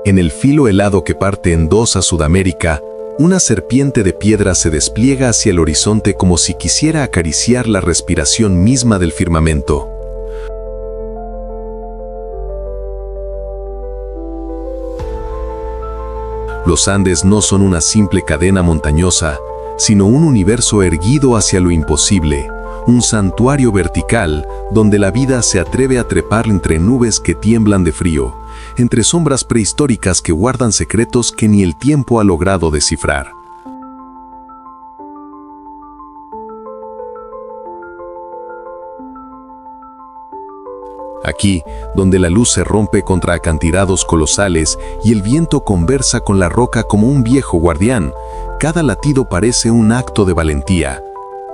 En el filo helado que parte en dos a Sudamérica, una serpiente de piedra se despliega hacia el horizonte como si quisiera acariciar la respiración misma del firmamento. Los Andes no son una simple cadena montañosa, sino un universo erguido hacia lo imposible, un santuario vertical donde la vida se atreve a trepar entre nubes que tiemblan de frío, entre sombras prehistóricas que guardan secretos que ni el tiempo ha logrado descifrar. Aquí, donde la luz se rompe contra acantilados colosales y el viento conversa con la roca como un viejo guardián, cada latido parece un acto de valentía.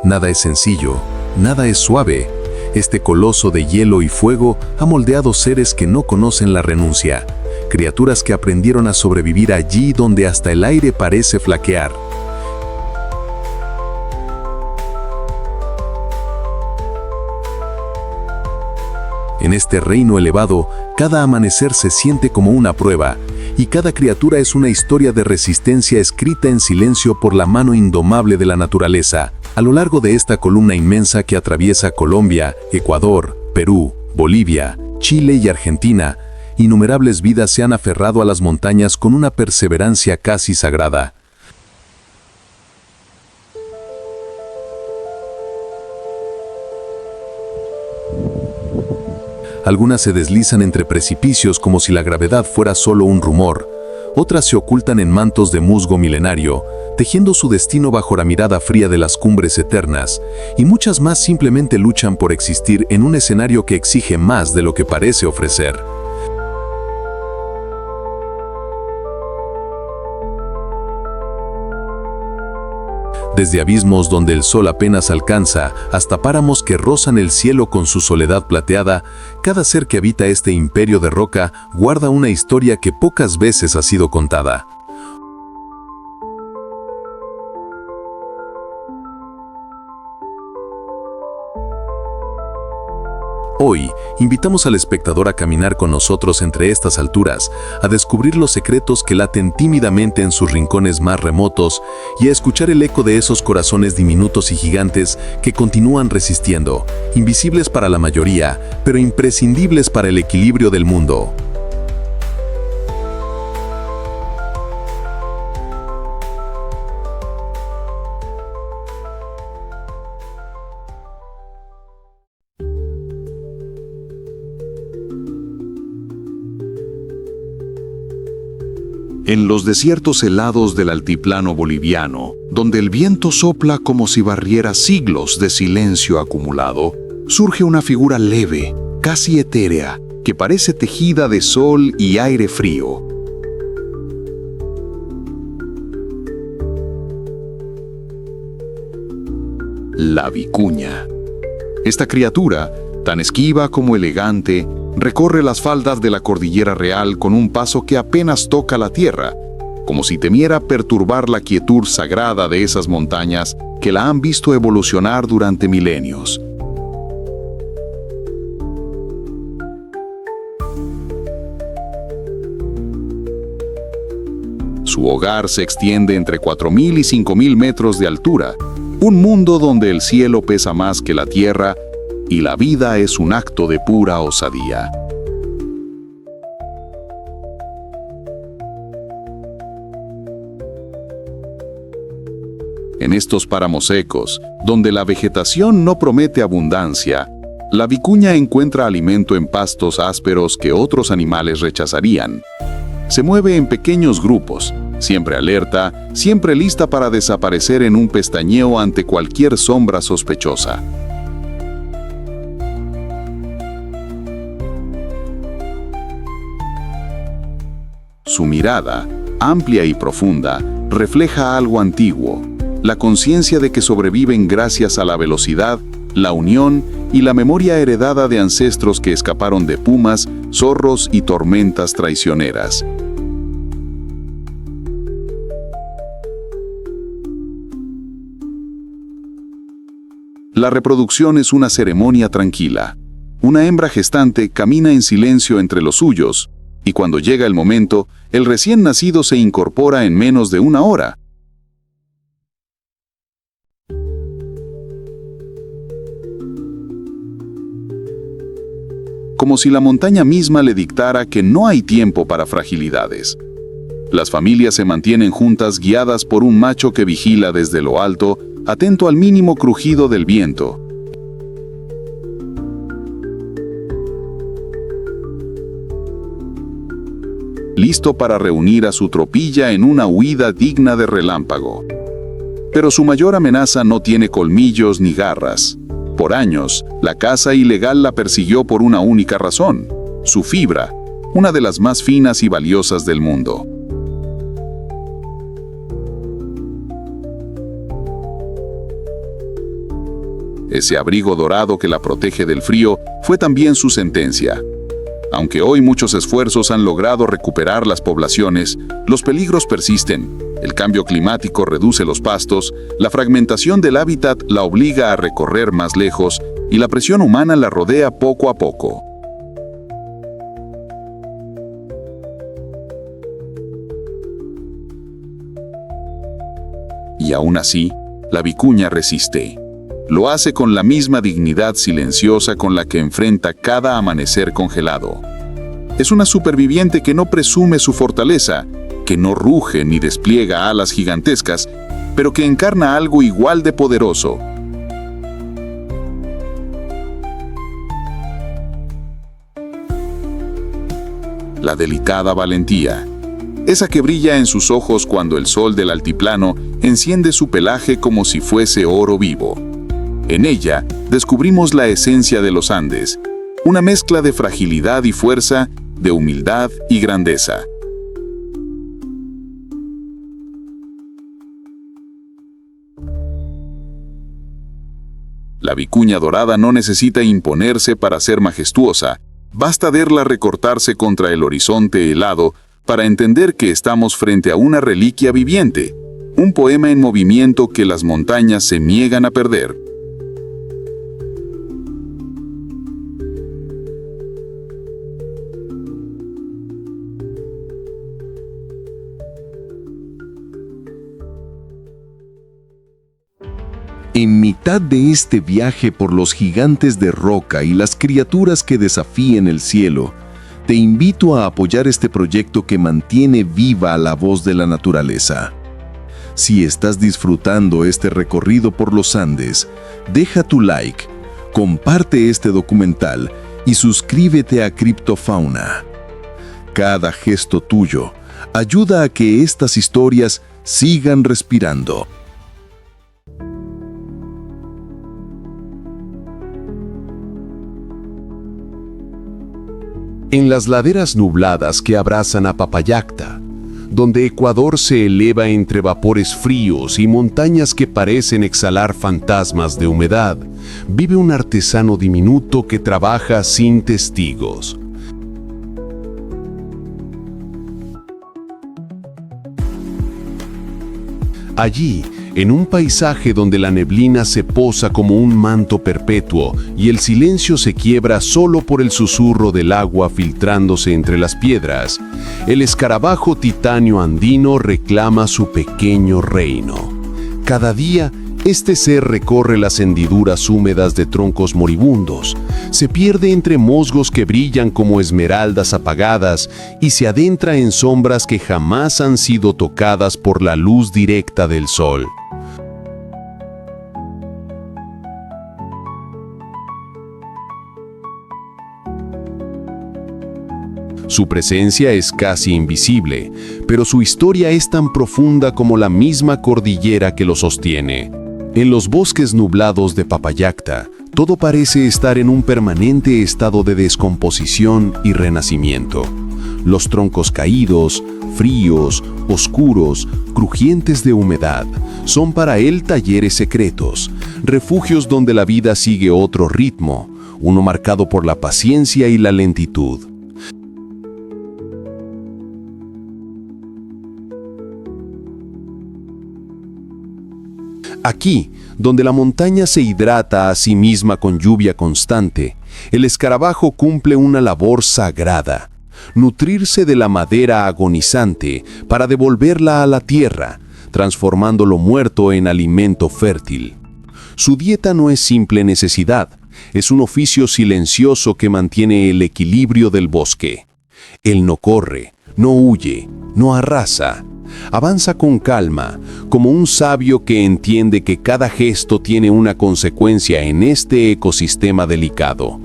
Nada es sencillo, nada es suave. Este coloso de hielo y fuego ha moldeado seres que no conocen la renuncia, criaturas que aprendieron a sobrevivir allí donde hasta el aire parece flaquear. En este reino elevado, cada amanecer se siente como una prueba, y cada criatura es una historia de resistencia escrita en silencio por la mano indomable de la naturaleza. A lo largo de esta columna inmensa que atraviesa Colombia, Ecuador, Perú, Bolivia, Chile y Argentina, innumerables vidas se han aferrado a las montañas con una perseverancia casi sagrada. Algunas se deslizan entre precipicios como si la gravedad fuera solo un rumor. Otras se ocultan en mantos de musgo milenario, tejiendo su destino bajo la mirada fría de las cumbres eternas, y muchas más simplemente luchan por existir en un escenario que exige más de lo que parece ofrecer. Desde abismos donde el sol apenas alcanza, hasta páramos que rozan el cielo con su soledad plateada, cada ser que habita este imperio de roca guarda una historia que pocas veces ha sido contada. Hoy, invitamos al espectador a caminar con nosotros entre estas alturas, a descubrir los secretos que laten tímidamente en sus rincones más remotos y a escuchar el eco de esos corazones diminutos y gigantes que continúan resistiendo, invisibles para la mayoría, pero imprescindibles para el equilibrio del mundo. En los desiertos helados del altiplano boliviano, donde el viento sopla como si barriera siglos de silencio acumulado, surge una figura leve, casi etérea, que parece tejida de sol y aire frío. La vicuña. Esta criatura, tan esquiva como elegante, recorre las faldas de la Cordillera Real con un paso que apenas toca la tierra, como si temiera perturbar la quietud sagrada de esas montañas que la han visto evolucionar durante milenios. Su hogar se extiende entre 4.000 y 5.000 metros de altura, un mundo donde el cielo pesa más que la tierra y la vida es un acto de pura osadía. En estos páramos secos, donde la vegetación no promete abundancia, la vicuña encuentra alimento en pastos ásperos que otros animales rechazarían. Se mueve en pequeños grupos, siempre alerta, siempre lista para desaparecer en un pestañeo ante cualquier sombra sospechosa. Su mirada, amplia y profunda, refleja algo antiguo, la conciencia de que sobreviven gracias a la velocidad, la unión y la memoria heredada de ancestros que escaparon de pumas, zorros y tormentas traicioneras. La reproducción es una ceremonia tranquila. Una hembra gestante camina en silencio entre los suyos, y cuando llega el momento, el recién nacido se incorpora en menos de 1 hora. Como si la montaña misma le dictara que no hay tiempo para fragilidades. Las familias se mantienen juntas guiadas por un macho que vigila desde lo alto, atento al mínimo crujido del viento. Listo para reunir a su tropilla en una huida digna de relámpago. Pero su mayor amenaza no tiene colmillos ni garras. Por años, la caza ilegal la persiguió por una única razón: su fibra, una de las más finas y valiosas del mundo. Ese abrigo dorado que la protege del frío fue también su sentencia. Aunque hoy muchos esfuerzos han logrado recuperar las poblaciones, los peligros persisten. El cambio climático reduce los pastos, la fragmentación del hábitat la obliga a recorrer más lejos y la presión humana la rodea poco a poco. Y aún así, la vicuña resiste. Lo hace con la misma dignidad silenciosa con la que enfrenta cada amanecer congelado. Es una superviviente que no presume su fortaleza, que no ruge ni despliega alas gigantescas, pero que encarna algo igual de poderoso: la delicada valentía. Esa que brilla en sus ojos cuando el sol del altiplano enciende su pelaje como si fuese oro vivo. En ella descubrimos la esencia de los Andes, una mezcla de fragilidad y fuerza, de humildad y grandeza. La vicuña dorada no necesita imponerse para ser majestuosa, basta verla recortarse contra el horizonte helado para entender que estamos frente a una reliquia viviente, un poema en movimiento que las montañas se niegan a perder. En mitad de este viaje por los gigantes de roca y las criaturas que desafían el cielo, te invito a apoyar este proyecto que mantiene viva la voz de la naturaleza. Si estás disfrutando este recorrido por los Andes, deja tu like, comparte este documental y suscríbete a Criptofauna. Cada gesto tuyo ayuda a que estas historias sigan respirando. En las laderas nubladas que abrazan a Papallacta, donde Ecuador se eleva entre vapores fríos y montañas que parecen exhalar fantasmas de humedad, vive un artesano diminuto que trabaja sin testigos. Allí, en un paisaje donde la neblina se posa como un manto perpetuo y el silencio se quiebra solo por el susurro del agua filtrándose entre las piedras, el escarabajo titanio andino reclama su pequeño reino. Cada día, este ser recorre las hendiduras húmedas de troncos moribundos, se pierde entre musgos que brillan como esmeraldas apagadas y se adentra en sombras que jamás han sido tocadas por la luz directa del sol. Su presencia es casi invisible, pero su historia es tan profunda como la misma cordillera que lo sostiene. En los bosques nublados de Papallacta, todo parece estar en un permanente estado de descomposición y renacimiento. Los troncos caídos, fríos, oscuros, crujientes de humedad, son para él talleres secretos, refugios donde la vida sigue otro ritmo, uno marcado por la paciencia y la lentitud. Aquí, donde la montaña se hidrata a sí misma con lluvia constante, el escarabajo cumple una labor sagrada: nutrirse de la madera agonizante para devolverla a la tierra, transformando lo muerto en alimento fértil. Su dieta no es simple necesidad, es un oficio silencioso que mantiene el equilibrio del bosque. Él no corre, no huye, no arrasa. Avanza con calma, como un sabio que entiende que cada gesto tiene una consecuencia en este ecosistema delicado.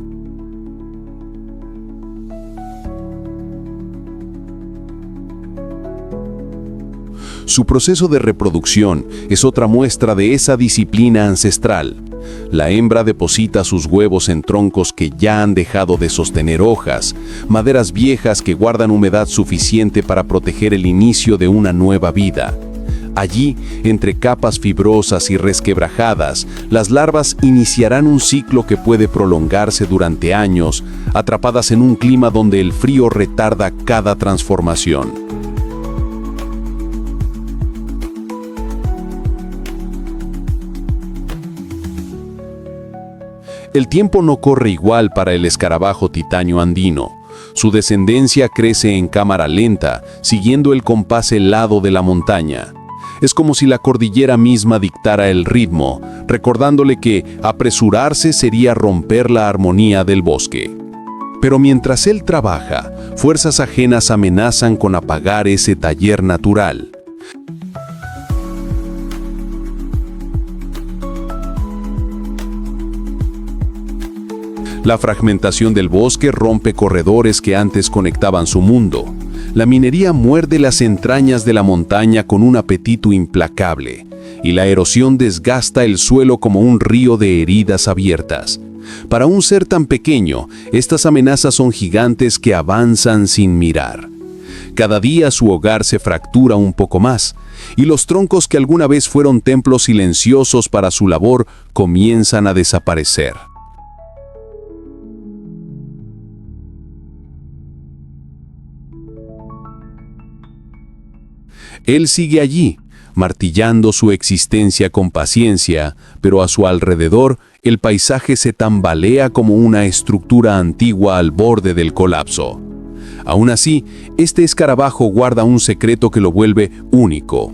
Su proceso de reproducción es otra muestra de esa disciplina ancestral. La hembra deposita sus huevos en troncos que ya han dejado de sostener hojas, maderas viejas que guardan humedad suficiente para proteger el inicio de una nueva vida. Allí, entre capas fibrosas y resquebrajadas, las larvas iniciarán un ciclo que puede prolongarse durante años, atrapadas en un clima donde el frío retarda cada transformación. El tiempo no corre igual para el escarabajo titanio andino. Su descendencia crece en cámara lenta, siguiendo el compás helado de la montaña. Es como si la cordillera misma dictara el ritmo, recordándole que apresurarse sería romper la armonía del bosque. Pero mientras él trabaja, fuerzas ajenas amenazan con apagar ese taller natural. La fragmentación del bosque rompe corredores que antes conectaban su mundo. La minería muerde las entrañas de la montaña con un apetito implacable, y la erosión desgasta el suelo como un río de heridas abiertas. Para un ser tan pequeño, estas amenazas son gigantes que avanzan sin mirar. Cada día su hogar se fractura un poco más, y los troncos que alguna vez fueron templos silenciosos para su labor comienzan a desaparecer. Él sigue allí, martillando su existencia con paciencia, pero a su alrededor el paisaje se tambalea como una estructura antigua al borde del colapso. Aún así, este escarabajo guarda un secreto que lo vuelve único.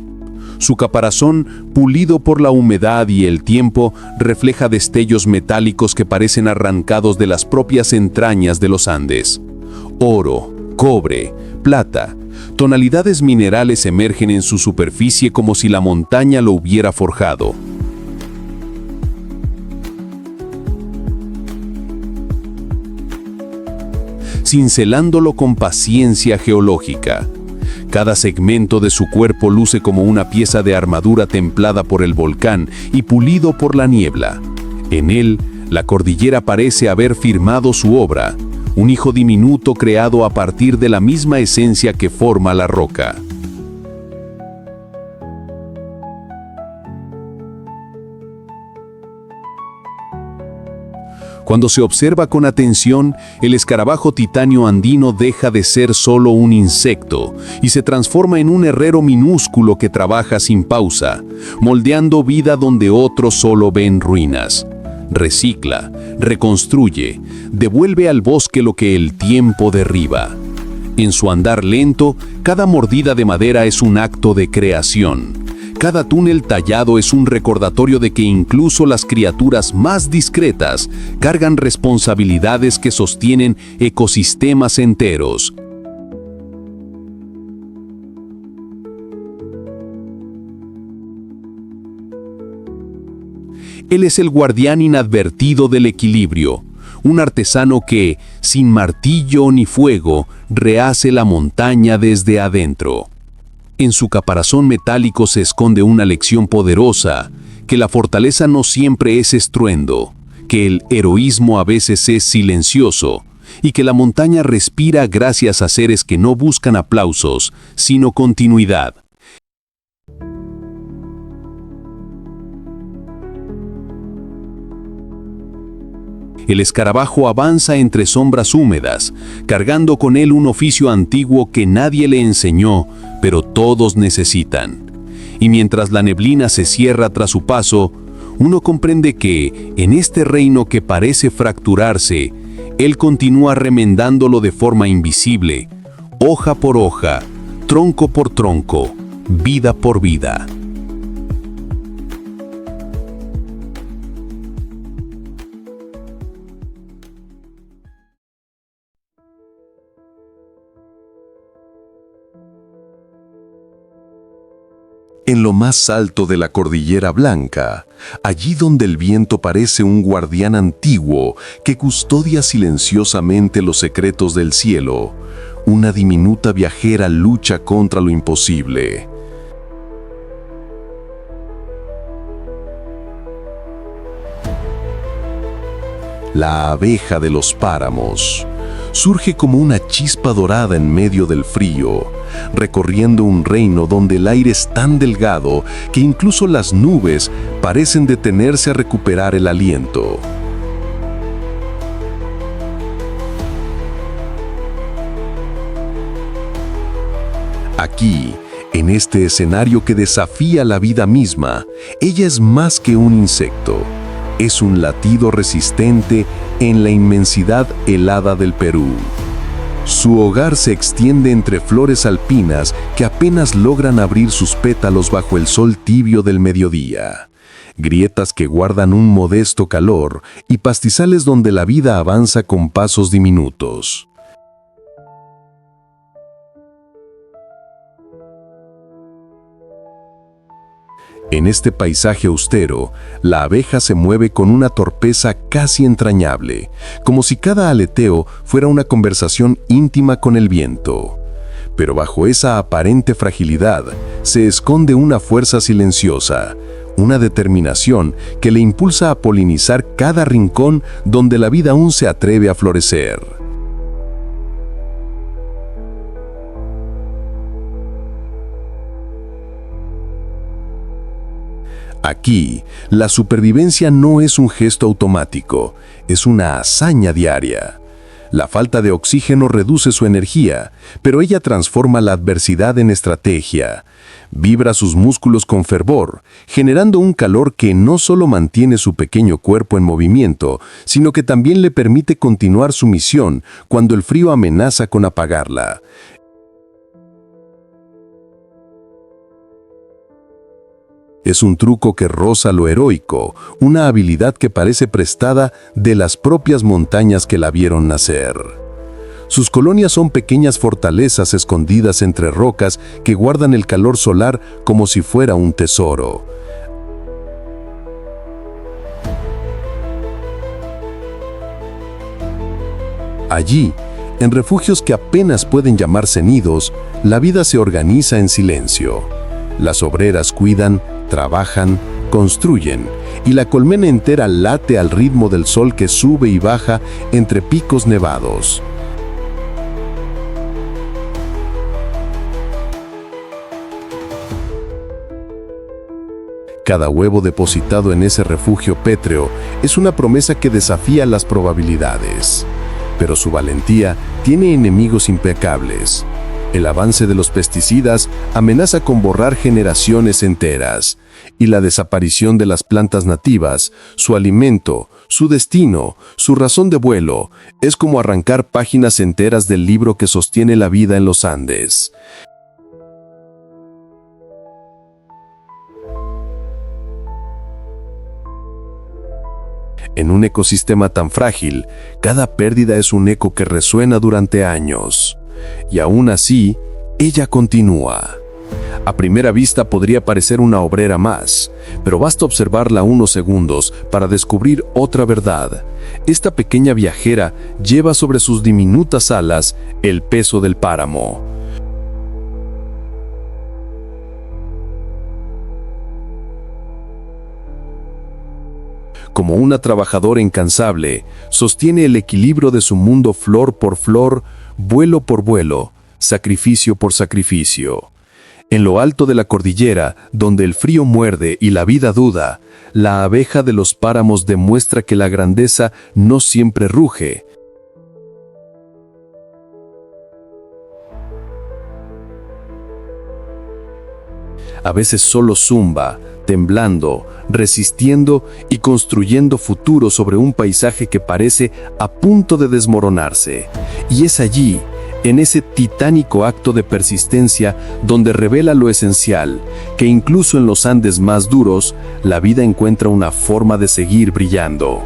Su caparazón, pulido por la humedad y el tiempo, refleja destellos metálicos que parecen arrancados de las propias entrañas de los Andes. Oro, cobre, plata. Tonalidades minerales emergen en su superficie como si la montaña lo hubiera forjado. Cincelándolo con paciencia geológica. Cada segmento de su cuerpo luce como una pieza de armadura templada por el volcán y pulido por la niebla. En él, la cordillera parece haber firmado su obra, un hijo diminuto creado a partir de la misma esencia que forma la roca. Cuando se observa con atención, el escarabajo titanio andino deja de ser solo un insecto y se transforma en un herrero minúsculo que trabaja sin pausa, moldeando vida donde otros solo ven ruinas. Recicla, reconstruye, devuelve al bosque lo que el tiempo derriba. En su andar lento, cada mordida de madera es un acto de creación. Cada túnel tallado es un recordatorio de que incluso las criaturas más discretas cargan responsabilidades que sostienen ecosistemas enteros. Él es el guardián inadvertido del equilibrio, un artesano que, sin martillo ni fuego, rehace la montaña desde adentro. En su caparazón metálico se esconde una lección poderosa, que la fortaleza no siempre es estruendo, que el heroísmo a veces es silencioso, y que la montaña respira gracias a seres que no buscan aplausos, sino continuidad. El escarabajo avanza entre sombras húmedas, cargando con él un oficio antiguo que nadie le enseñó, pero todos necesitan. Y mientras la neblina se cierra tras su paso, uno comprende que, en este reino que parece fracturarse, Él continúa remendándolo de forma invisible, hoja por hoja, tronco por tronco, vida por vida. En lo más alto de la Cordillera Blanca, allí donde el viento parece un guardián antiguo que custodia silenciosamente los secretos del cielo, una diminuta viajera lucha contra lo imposible. La abeja de los páramos surge como una chispa dorada en medio del frío, recorriendo un reino donde el aire es tan delgado que incluso las nubes parecen detenerse a recuperar el aliento. Aquí, en este escenario que desafía la vida misma, ella es más que un insecto. Es un latido resistente en la inmensidad helada del Perú. Su hogar se extiende entre flores alpinas que apenas logran abrir sus pétalos bajo el sol tibio del mediodía. Grietas que guardan un modesto calor y pastizales donde la vida avanza con pasos diminutos. En este paisaje austero, la abeja se mueve con una torpeza casi entrañable, como si cada aleteo fuera una conversación íntima con el viento. Pero bajo esa aparente fragilidad se esconde una fuerza silenciosa, una determinación que le impulsa a polinizar cada rincón donde la vida aún se atreve a florecer. Aquí, la supervivencia no es un gesto automático, es una hazaña diaria. La falta de oxígeno reduce su energía, pero ella transforma la adversidad en estrategia. Vibra sus músculos con fervor, generando un calor que no solo mantiene su pequeño cuerpo en movimiento, sino que también le permite continuar su misión cuando el frío amenaza con apagarla. Es un truco que roza lo heroico, una habilidad que parece prestada de las propias montañas que la vieron nacer. Sus colonias son pequeñas fortalezas escondidas entre rocas que guardan el calor solar como si fuera un tesoro. Allí, en refugios que apenas pueden llamarse nidos, la vida se organiza en silencio. Las obreras cuidan, trabajan, construyen, y la colmena entera late al ritmo del sol que sube y baja entre picos nevados. Cada huevo depositado en ese refugio pétreo es una promesa que desafía las probabilidades. Pero su valentía tiene enemigos implacables. El avance de los pesticidas amenaza con borrar generaciones enteras, y la desaparición de las plantas nativas, su alimento, su destino, su razón de vuelo, es como arrancar páginas enteras del libro que sostiene la vida en los Andes. En un ecosistema tan frágil, cada pérdida es un eco que resuena durante años. Y aún así, ella continúa. A primera vista podría parecer una obrera más, pero basta observarla unos segundos para descubrir otra verdad. Esta pequeña viajera lleva sobre sus diminutas alas el peso del páramo. Como una trabajadora incansable, sostiene el equilibrio de su mundo flor por flor, vuelo por vuelo, sacrificio por sacrificio. En lo alto de la cordillera, donde el frío muerde y la vida duda, la abeja de los páramos demuestra que la grandeza no siempre ruge. A veces solo zumba, temblando, resistiendo y construyendo futuro sobre un paisaje que parece a punto de desmoronarse. Y es allí, en ese titánico acto de persistencia, donde revela lo esencial, que incluso en los Andes más duros, la vida encuentra una forma de seguir brillando.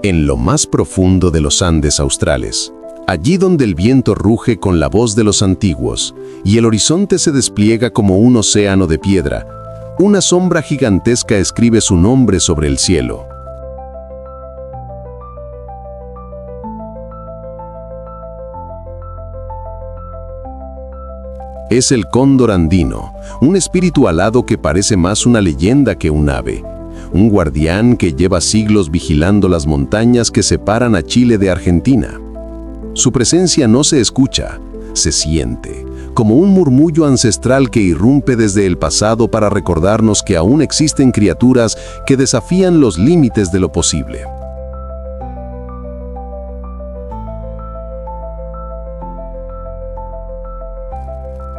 En lo más profundo de los Andes australes, allí donde el viento ruge con la voz de los antiguos y el horizonte se despliega como un océano de piedra, una sombra gigantesca escribe su nombre sobre el cielo. Es el cóndor andino, un espíritu alado que parece más una leyenda que un ave. Un guardián que lleva siglos vigilando las montañas que separan a Chile de Argentina. Su presencia no se escucha, se siente, como un murmullo ancestral que irrumpe desde el pasado para recordarnos que aún existen criaturas que desafían los límites de lo posible.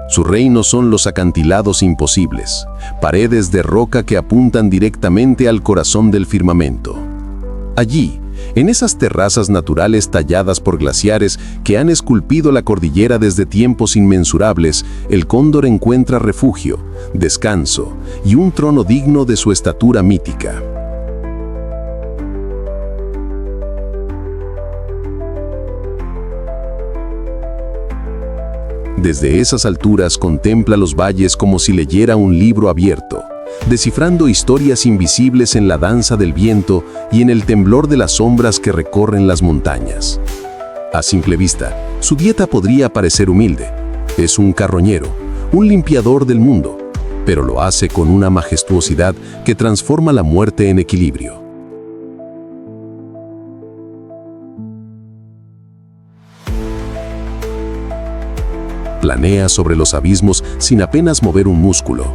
Su reino son los acantilados imposibles, paredes de roca que apuntan directamente al corazón del firmamento. Allí, en esas terrazas naturales talladas por glaciares que han esculpido la cordillera desde tiempos inmensurables, el cóndor encuentra refugio, descanso y un trono digno de su estatura mítica. Desde esas alturas contempla los valles como si leyera un libro abierto, descifrando historias invisibles en la danza del viento y en el temblor de las sombras que recorren las montañas. A simple vista, su dieta podría parecer humilde. Es un carroñero, un limpiador del mundo, pero lo hace con una majestuosidad que transforma la muerte en equilibrio. Planea sobre los abismos sin apenas mover un músculo,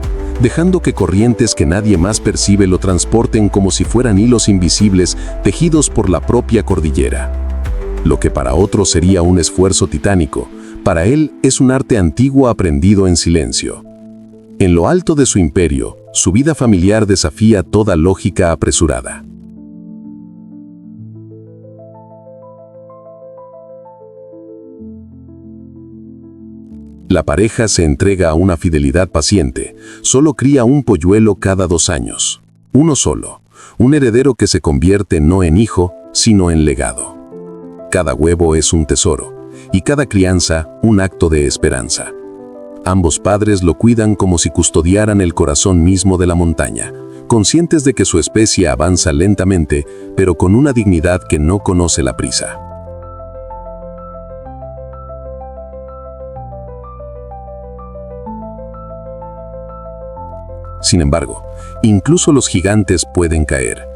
dejando que corrientes que nadie más percibe lo transporten como si fueran hilos invisibles tejidos por la propia cordillera. Lo que para otros sería un esfuerzo titánico, para él es un arte antiguo aprendido en silencio. En lo alto de su imperio, su vida familiar desafía toda lógica apresurada. La pareja se entrega a una fidelidad paciente, solo cría un polluelo cada 2 años. Uno solo, un heredero que se convierte no en hijo, sino en legado. Cada huevo es un tesoro, y cada crianza un acto de esperanza. Ambos padres lo cuidan como si custodiaran el corazón mismo de la montaña, conscientes de que su especie avanza lentamente, pero con una dignidad que no conoce la prisa. Sin embargo, incluso los gigantes pueden caer.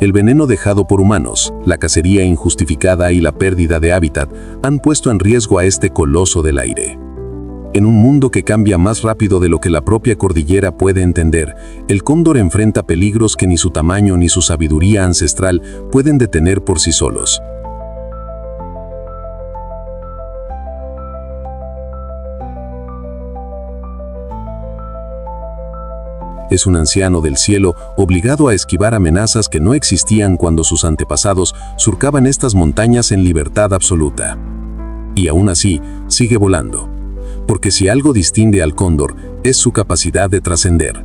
El veneno dejado por humanos, la cacería injustificada y la pérdida de hábitat han puesto en riesgo a este coloso del aire. En un mundo que cambia más rápido de lo que la propia cordillera puede entender, el cóndor enfrenta peligros que ni su tamaño ni su sabiduría ancestral pueden detener por sí solos. Es un anciano del cielo obligado a esquivar amenazas que no existían cuando sus antepasados surcaban estas montañas en libertad absoluta. Y aún así, sigue volando. Porque si algo distingue al cóndor, es su capacidad de trascender.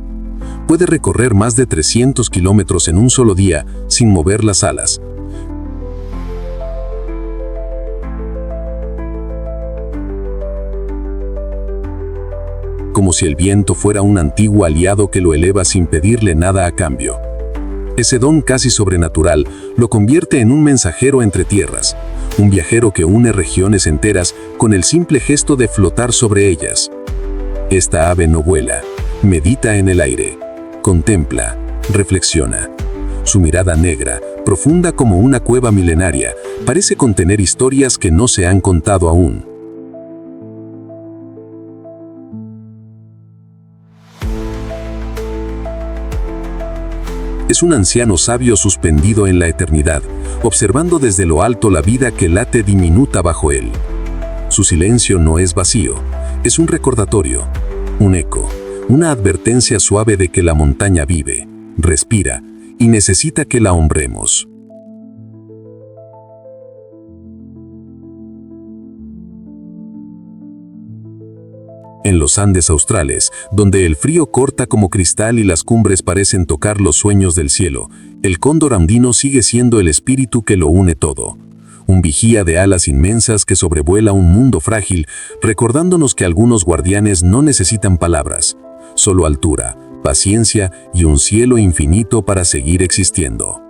Puede recorrer más de 300 kilómetros en un solo día sin mover las alas. Como si el viento fuera un antiguo aliado que lo eleva sin pedirle nada a cambio. Ese don casi sobrenatural lo convierte en un mensajero entre tierras, un viajero que une regiones enteras con el simple gesto de flotar sobre ellas. Esta ave no vuela, medita en el aire, contempla, reflexiona. Su mirada negra, profunda como una cueva milenaria, parece contener historias que no se han contado aún. Es un anciano sabio suspendido en la eternidad, observando desde lo alto la vida que late diminuta bajo él. Su silencio no es vacío, es un recordatorio, un eco, una advertencia suave de que la montaña vive, respira y necesita que la honremos. En los Andes australes, donde el frío corta como cristal y las cumbres parecen tocar los sueños del cielo, el cóndor andino sigue siendo el espíritu que lo une todo. Un vigía de alas inmensas que sobrevuela un mundo frágil, recordándonos que algunos guardianes no necesitan palabras, solo altura, paciencia y un cielo infinito para seguir existiendo.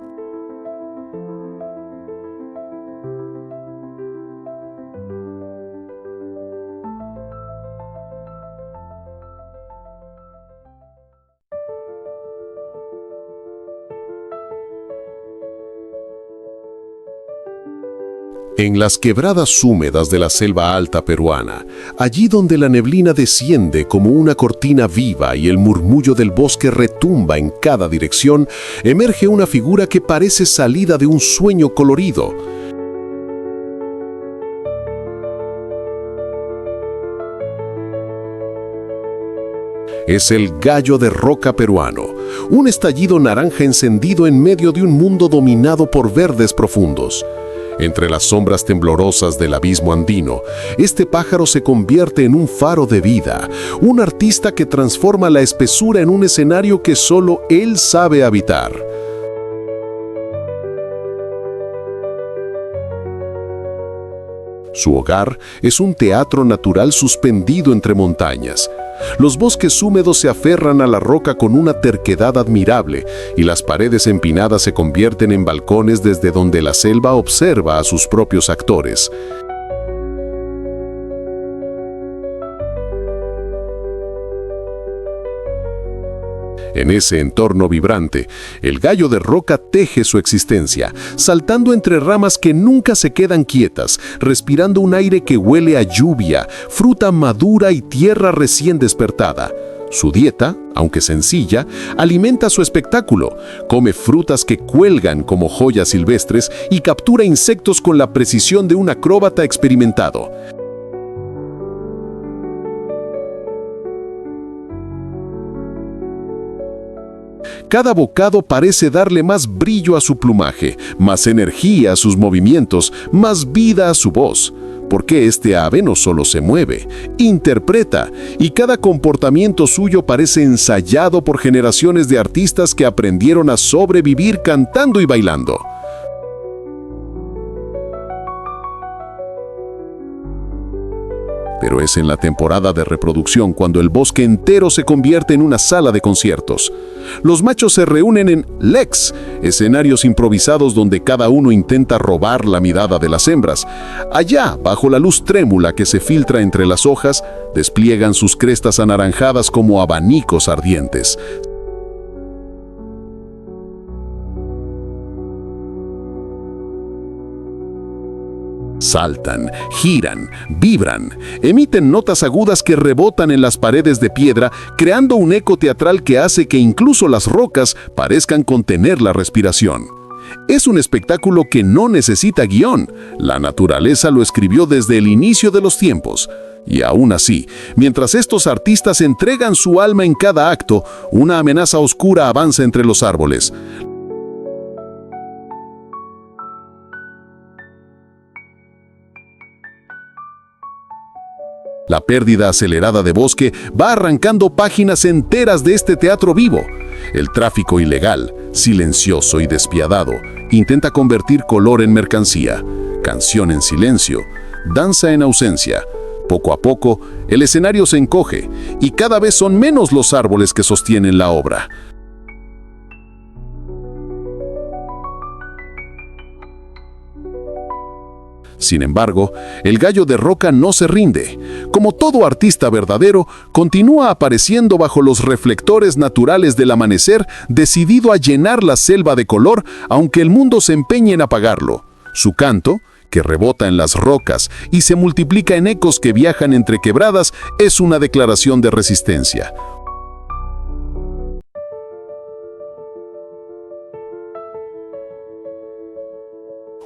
En las quebradas húmedas de la selva alta peruana, allí donde la neblina desciende como una cortina viva y el murmullo del bosque retumba en cada dirección, emerge una figura que parece salida de un sueño colorido. Es el gallo de roca peruano, un estallido naranja encendido en medio de un mundo dominado por verdes profundos. Entre las sombras temblorosas del abismo andino, este pájaro se convierte en un faro de vida, un artista que transforma la espesura en un escenario que solo él sabe habitar. Su hogar es un teatro natural suspendido entre montañas. Los bosques húmedos se aferran a la roca con una terquedad admirable y las paredes empinadas se convierten en balcones desde donde la selva observa a sus propios actores. En ese entorno vibrante, el gallo de roca teje su existencia, saltando entre ramas que nunca se quedan quietas, respirando un aire que huele a lluvia, fruta madura y tierra recién despertada. Su dieta, aunque sencilla, alimenta su espectáculo. Come frutas que cuelgan como joyas silvestres y captura insectos con la precisión de un acróbata experimentado. Cada bocado parece darle más brillo a su plumaje, más energía a sus movimientos, más vida a su voz. Porque este ave no solo se mueve, interpreta, y cada comportamiento suyo parece ensayado por generaciones de artistas que aprendieron a sobrevivir cantando y bailando. Pero es en la temporada de reproducción cuando el bosque entero se convierte en una sala de conciertos. Los machos se reúnen en leks, escenarios improvisados donde cada uno intenta robar la mirada de las hembras. Allá, bajo la luz trémula que se filtra entre las hojas, despliegan sus crestas anaranjadas como abanicos ardientes. Saltan, giran, vibran, emiten notas agudas que rebotan en las paredes de piedra, creando un eco teatral que hace que incluso las rocas parezcan contener la respiración. Es un espectáculo que no necesita guión. La naturaleza lo escribió desde el inicio de los tiempos. Y aún así, mientras estos artistas entregan su alma en cada acto, una amenaza oscura avanza entre los árboles. La pérdida acelerada de bosque va arrancando páginas enteras de este teatro vivo. El tráfico ilegal, silencioso y despiadado, intenta convertir color en mercancía, canción en silencio, danza en ausencia. Poco a poco, el escenario se encoge y cada vez son menos los árboles que sostienen la obra. Sin embargo, el gallo de roca no se rinde. Como todo artista verdadero, continúa apareciendo bajo los reflectores naturales del amanecer, decidido a llenar la selva de color, aunque el mundo se empeñe en apagarlo. Su canto, que rebota en las rocas y se multiplica en ecos que viajan entre quebradas, es una declaración de resistencia.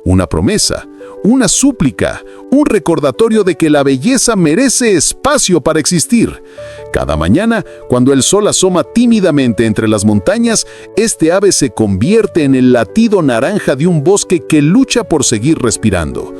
una promesa, una súplica, un recordatorio de que la belleza merece espacio para existir. Cada mañana, cuando el sol asoma tímidamente entre las montañas, este ave se convierte en el latido naranja de un bosque que lucha por seguir respirando.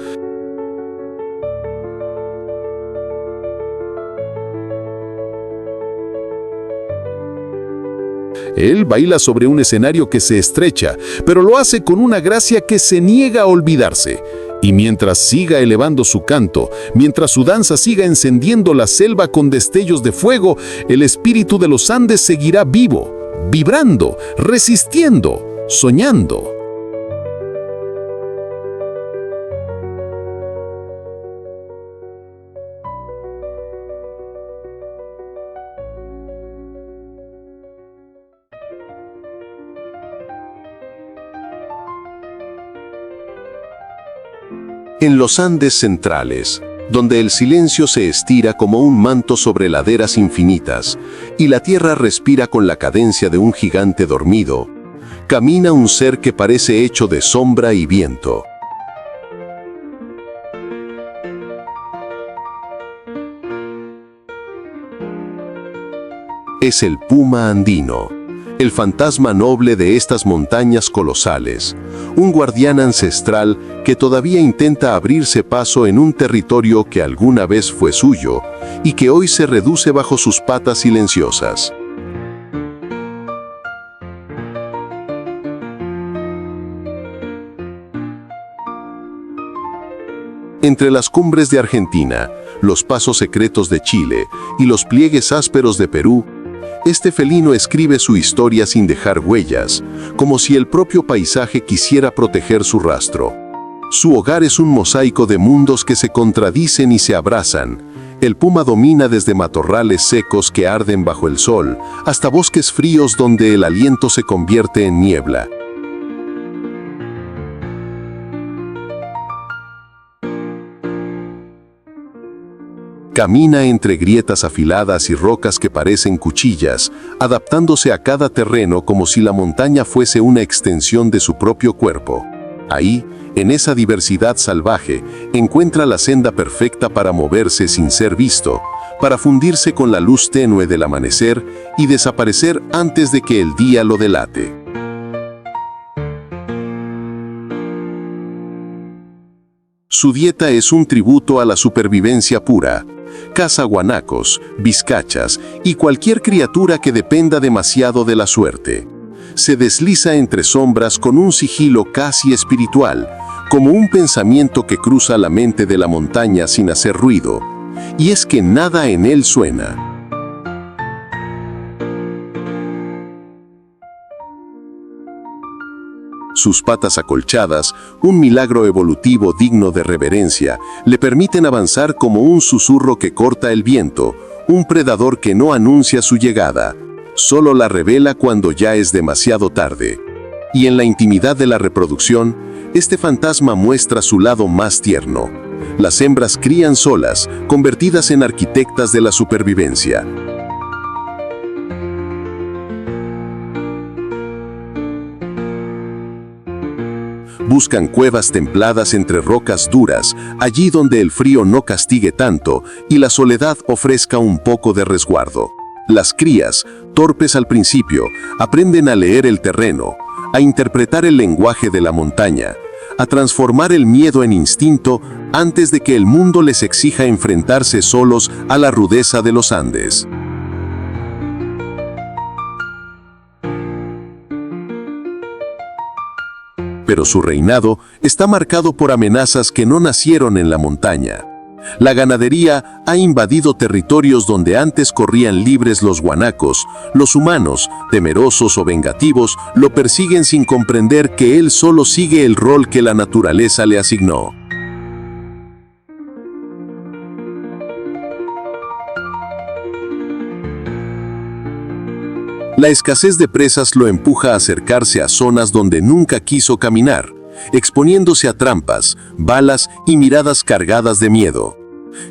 Él baila sobre un escenario que se estrecha, pero lo hace con una gracia que se niega a olvidarse. Y mientras siga elevando su canto, mientras su danza siga encendiendo la selva con destellos de fuego, el espíritu de los Andes seguirá vivo, vibrando, resistiendo, soñando. En los Andes centrales, donde el silencio se estira como un manto sobre laderas infinitas y la tierra respira con la cadencia de un gigante dormido, camina un ser que parece hecho de sombra y viento. Es el puma andino, el fantasma noble de estas montañas colosales, un guardián ancestral que todavía intenta abrirse paso en un territorio que alguna vez fue suyo y que hoy se reduce bajo sus patas silenciosas. Entre las cumbres de Argentina, los pasos secretos de Chile y los pliegues ásperos de Perú, este felino escribe su historia sin dejar huellas, como si el propio paisaje quisiera proteger su rastro. Su hogar es un mosaico de mundos que se contradicen y se abrazan. El puma domina desde matorrales secos que arden bajo el sol, hasta bosques fríos donde el aliento se convierte en niebla. Camina entre grietas afiladas y rocas que parecen cuchillas, adaptándose a cada terreno como si la montaña fuese una extensión de su propio cuerpo. Ahí, en esa diversidad salvaje, encuentra la senda perfecta para moverse sin ser visto, para fundirse con la luz tenue del amanecer y desaparecer antes de que el día lo delate. Su dieta es un tributo a la supervivencia pura. Caza guanacos, vizcachas y cualquier criatura que dependa demasiado de la suerte. Se desliza entre sombras con un sigilo casi espiritual, como un pensamiento que cruza la mente de la montaña sin hacer ruido. Y es que nada en él suena. Sus patas acolchadas, un milagro evolutivo digno de reverencia, le permiten avanzar como un susurro que corta el viento, un predador que no anuncia su llegada, solo la revela cuando ya es demasiado tarde. Y en la intimidad de la reproducción, este fantasma muestra su lado más tierno. Las hembras crían solas, convertidas en arquitectas de la supervivencia. Buscan cuevas templadas entre rocas duras, allí donde el frío no castigue tanto y la soledad ofrezca un poco de resguardo. Las crías, torpes al principio, aprenden a leer el terreno, a interpretar el lenguaje de la montaña, a transformar el miedo en instinto antes de que el mundo les exija enfrentarse solos a la rudeza de los Andes. Pero su reinado está marcado por amenazas que no nacieron en la montaña. La ganadería ha invadido territorios donde antes corrían libres los guanacos. Los humanos, temerosos o vengativos, lo persiguen sin comprender que él solo sigue el rol que la naturaleza le asignó. La escasez de presas lo empuja a acercarse a zonas donde nunca quiso caminar, exponiéndose a trampas, balas y miradas cargadas de miedo.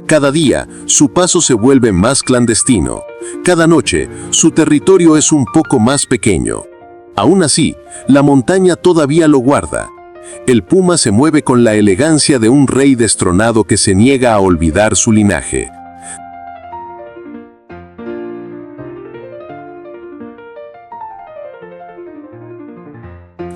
Cada día, su paso se vuelve más clandestino. Cada noche, su territorio es un poco más pequeño. Aún así, la montaña todavía lo guarda. El puma se mueve con la elegancia de un rey destronado que se niega a olvidar su linaje.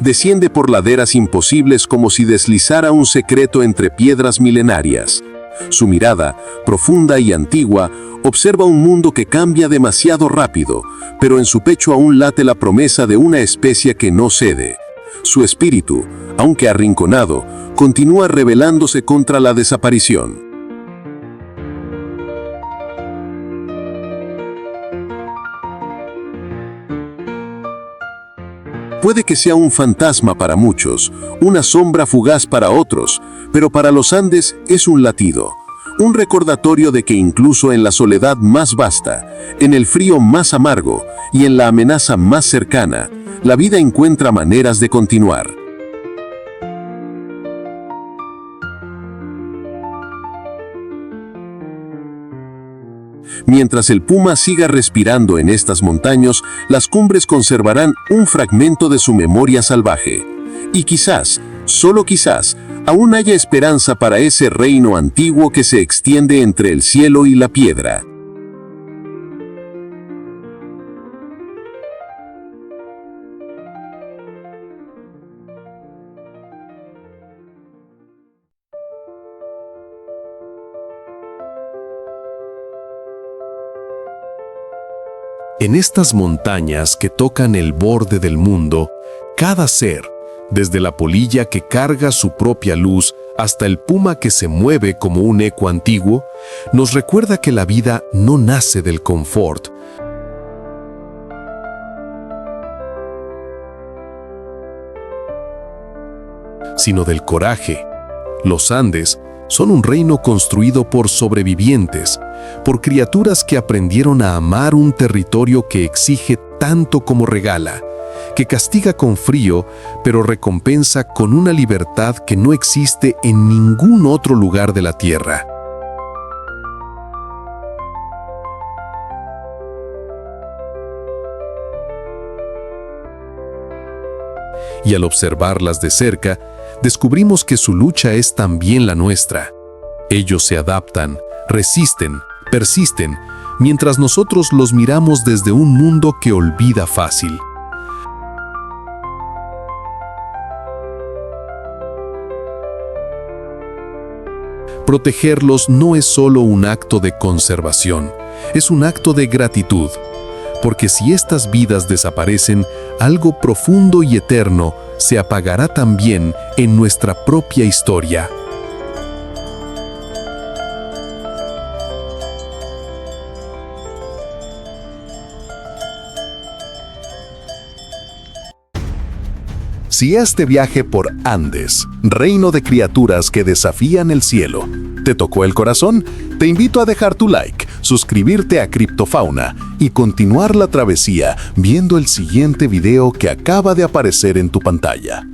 Desciende por laderas imposibles como si deslizara un secreto entre piedras milenarias. Su mirada, profunda y antigua, observa un mundo que cambia demasiado rápido, pero en su pecho aún late la promesa de una especie que no cede. Su espíritu, aunque arrinconado, continúa rebelándose contra la desaparición. Puede que sea un fantasma para muchos, una sombra fugaz para otros, pero para los Andes es un latido, un recordatorio de que incluso en la soledad más vasta, en el frío más amargo y en la amenaza más cercana, la vida encuentra maneras de continuar. Mientras el puma siga respirando en estas montañas, las cumbres conservarán un fragmento de su memoria salvaje. Y quizás, solo quizás, aún haya esperanza para ese reino antiguo que se extiende entre el cielo y la piedra. En estas montañas que tocan el borde del mundo, cada ser, desde la polilla que carga su propia luz hasta el puma que se mueve como un eco antiguo, nos recuerda que la vida no nace del confort, sino del coraje. Los Andes son un reino construido por sobrevivientes, por criaturas que aprendieron a amar un territorio que exige tanto como regala, que castiga con frío, pero recompensa con una libertad que no existe en ningún otro lugar de la tierra. Y al observarlas de cerca, descubrimos que su lucha es también la nuestra. Ellos se adaptan, resisten, persisten, mientras nosotros los miramos desde un mundo que olvida fácil. Protegerlos no es solo un acto de conservación, es un acto de gratitud, porque si estas vidas desaparecen, algo profundo y eterno se apagará también en nuestra propia historia. Si este viaje por Andes, reino de criaturas que desafían el cielo, te tocó el corazón, te invito a dejar tu like, suscribirte a Criptofauna y continuar la travesía viendo el siguiente video que acaba de aparecer en tu pantalla.